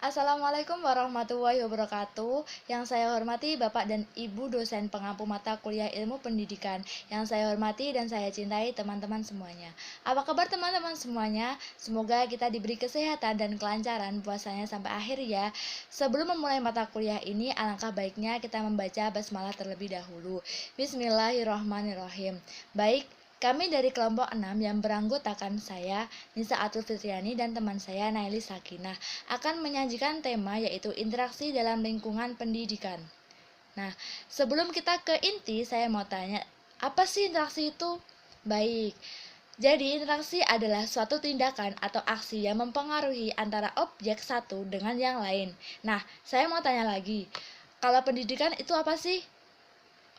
Assalamualaikum warahmatullahi wabarakatuh. Yang saya hormati Bapak dan Ibu dosen pengampu mata kuliah ilmu pendidikan. Yang saya hormati dan saya cintai teman-teman semuanya. Apa kabar teman-teman semuanya? Semoga kita diberi kesehatan dan kelancaran puasanya sampai akhir ya. Sebelum memulai mata kuliah ini, alangkah baiknya kita membaca basmalah terlebih dahulu. Bismillahirrahmanirrahim. Baik, kami dari kelompok 6 yang beranggotakan saya, Nisa Atul Fitriani dan teman saya Naili Sakinah akan menyajikan tema yaitu interaksi dalam lingkungan pendidikan. Nah, sebelum kita ke inti, saya mau tanya, apa sih interaksi itu? Baik, jadi interaksi adalah suatu tindakan atau aksi yang mempengaruhi antara objek satu dengan yang lain. Nah, saya mau tanya lagi, kalau pendidikan itu apa sih?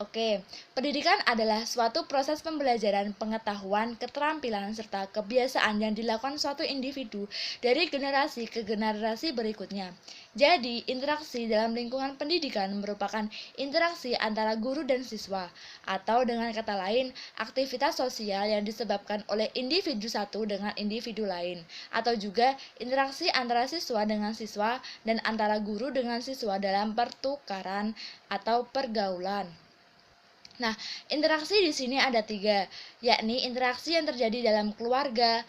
Oke, pendidikan adalah suatu proses pembelajaran pengetahuan, keterampilan, serta kebiasaan yang dilakukan suatu individu dari generasi ke generasi berikutnya. Jadi, interaksi dalam lingkungan pendidikan merupakan interaksi antara guru dan siswa, atau dengan kata lain, aktivitas sosial yang disebabkan oleh individu satu dengan individu lain, atau juga interaksi antara siswa dengan siswa dan antara guru dengan siswa dalam pertukaran atau pergaulan. Nah, interaksi di sini ada tiga, yakni interaksi yang terjadi dalam keluarga,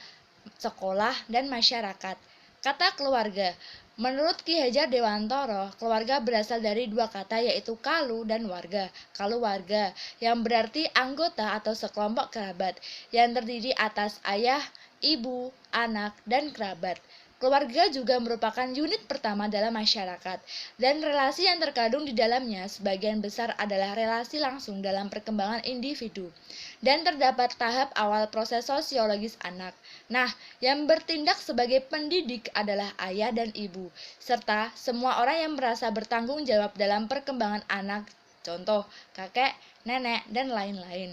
sekolah, dan masyarakat. Kata keluarga, menurut Ki Hajar Dewantoro, keluarga berasal dari dua kata yaitu kalu dan warga. Kalu warga, yang berarti anggota atau sekelompok kerabat, yang terdiri atas ayah, ibu, anak, dan kerabat. Keluarga juga merupakan unit pertama dalam masyarakat, dan relasi yang terkandung di dalamnya sebagian besar adalah relasi langsung dalam perkembangan individu. Dan terdapat tahap awal proses sosiologis anak. Nah, yang bertindak sebagai pendidik adalah ayah dan ibu, serta semua orang yang merasa bertanggung jawab dalam perkembangan anak, contoh kakek, nenek, dan lain-lain.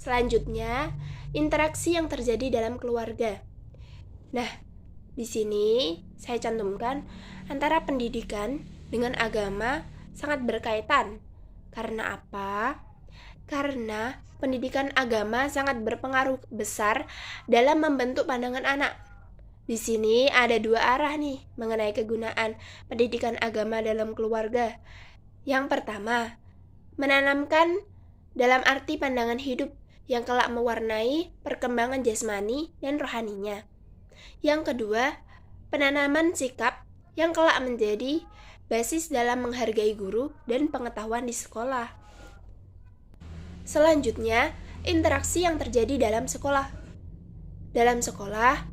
Selanjutnya, interaksi yang terjadi dalam keluarga. Nah, di sini saya cantumkan antara pendidikan dengan agama sangat berkaitan. Karena apa? Karena pendidikan agama sangat berpengaruh besar dalam membentuk pandangan anak. Di sini ada dua arah nih mengenai kegunaan pendidikan agama dalam keluarga. Yang pertama, menanamkan dalam arti pandangan hidup yang kelak mewarnai perkembangan jasmani dan rohaninya. Yang kedua, penanaman sikap yang kelak menjadi basis dalam menghargai guru dan pengetahuan di sekolah. Selanjutnya, interaksi yang terjadi dalam sekolah. Dalam sekolah,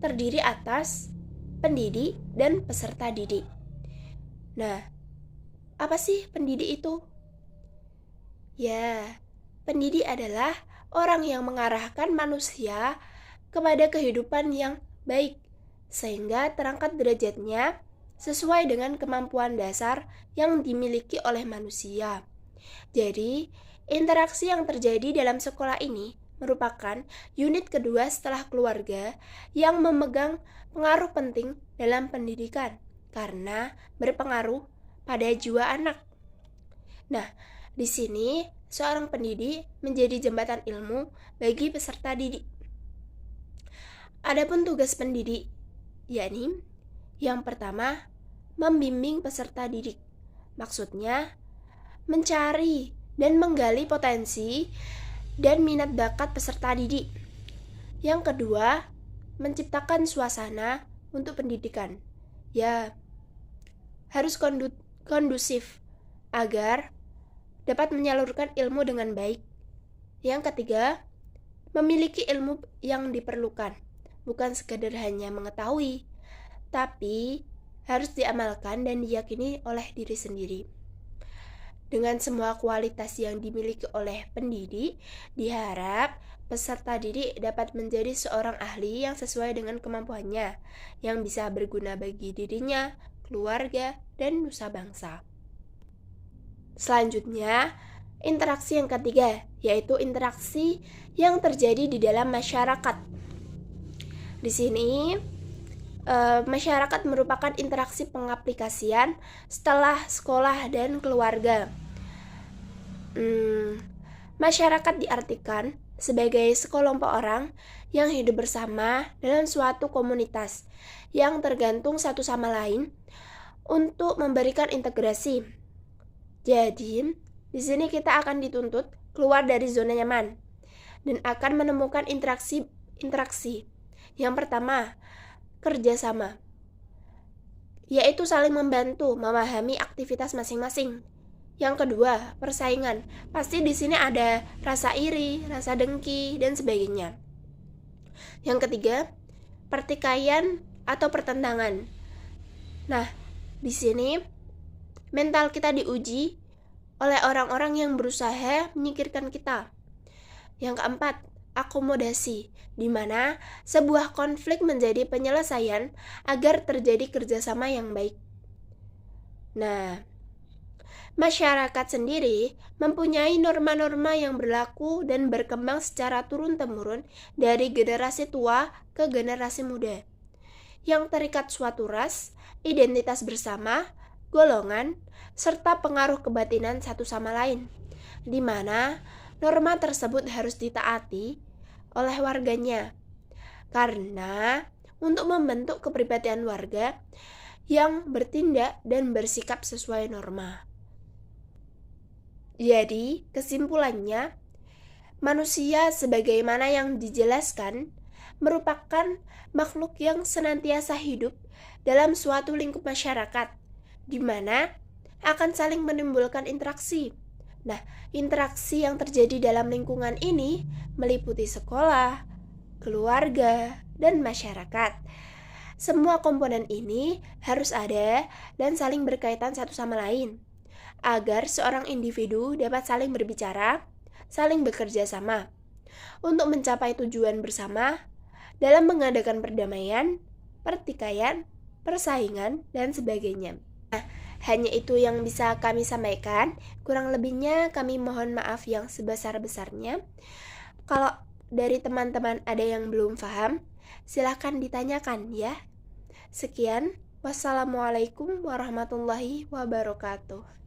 terdiri atas pendidik dan peserta didik. Nah, apa sih pendidik itu? Ya, pendidik adalah orang yang mengarahkan manusia kepada kehidupan yang baik, sehingga terangkat derajatnya sesuai dengan kemampuan dasar yang dimiliki oleh manusia. Jadi, interaksi yang terjadi dalam sekolah ini merupakan unit kedua setelah keluarga yang memegang pengaruh penting dalam pendidikan karena berpengaruh pada jiwa anak. Nah, di sini seorang pendidik menjadi jembatan ilmu bagi peserta didik. Adapun tugas pendidik, yakni yang pertama, membimbing peserta didik. Maksudnya, mencari dan menggali potensi dan minat bakat peserta didik. Yang kedua, menciptakan suasana untuk pendidikan. Ya, harus kondusif agar dapat menyalurkan ilmu dengan baik. Yang ketiga, memiliki ilmu yang diperlukan. Bukan sekadar hanya mengetahui, tapi harus diamalkan dan diyakini oleh diri sendiri. Dengan semua kualitas yang dimiliki oleh pendidik, diharap peserta didik dapat menjadi seorang ahli yang sesuai dengan kemampuannya, yang bisa berguna bagi dirinya, keluarga, dan nusa bangsa. Selanjutnya, interaksi yang ketiga, yaitu interaksi yang terjadi di dalam masyarakat. Di sini, masyarakat merupakan interaksi pengaplikasian setelah sekolah dan keluarga. Masyarakat diartikan sebagai sekelompok orang yang hidup bersama dalam suatu komunitas yang tergantung satu sama lain untuk memberikan integrasi. Jadi, di sini kita akan dituntut keluar dari zona nyaman dan akan menemukan interaksi. Yang pertama, kerjasama, yaitu saling membantu memahami aktivitas masing-masing. Yang kedua, persaingan. Pasti di sini ada rasa iri, rasa dengki, dan sebagainya. Yang ketiga, pertikaian atau pertentangan. Nah, di sini mental kita diuji oleh orang-orang yang berusaha menyingkirkan kita. Yang keempat, akomodasi, di mana sebuah konflik menjadi penyelesaian agar terjadi kerjasama yang baik. Nah, masyarakat sendiri mempunyai norma-norma yang berlaku dan berkembang secara turun-temurun dari generasi tua ke generasi muda, yang terikat suatu ras, identitas bersama, golongan, serta pengaruh kebatinan satu sama lain, di mana norma tersebut harus ditaati oleh warganya, karena untuk membentuk kepribadian warga yang bertindak dan bersikap sesuai norma. Jadi, kesimpulannya, manusia sebagaimana yang dijelaskan merupakan makhluk yang senantiasa hidup dalam suatu lingkup masyarakat, di mana akan saling menimbulkan interaksi. Nah, interaksi yang terjadi dalam lingkungan ini meliputi sekolah, keluarga, dan masyarakat. Semua komponen ini harus ada dan saling berkaitan satu sama lain, agar seorang individu dapat saling berbicara, saling bekerja sama, untuk mencapai tujuan bersama dalam mengadakan perdamaian, pertikaian, persaingan, dan sebagainya. Nah, hanya itu yang bisa kami sampaikan. Kurang lebihnya kami mohon maaf yang sebesar-besarnya. Kalau dari teman-teman ada yang belum paham, silakan ditanyakan ya. Sekian, wassalamualaikum warahmatullahi wabarakatuh.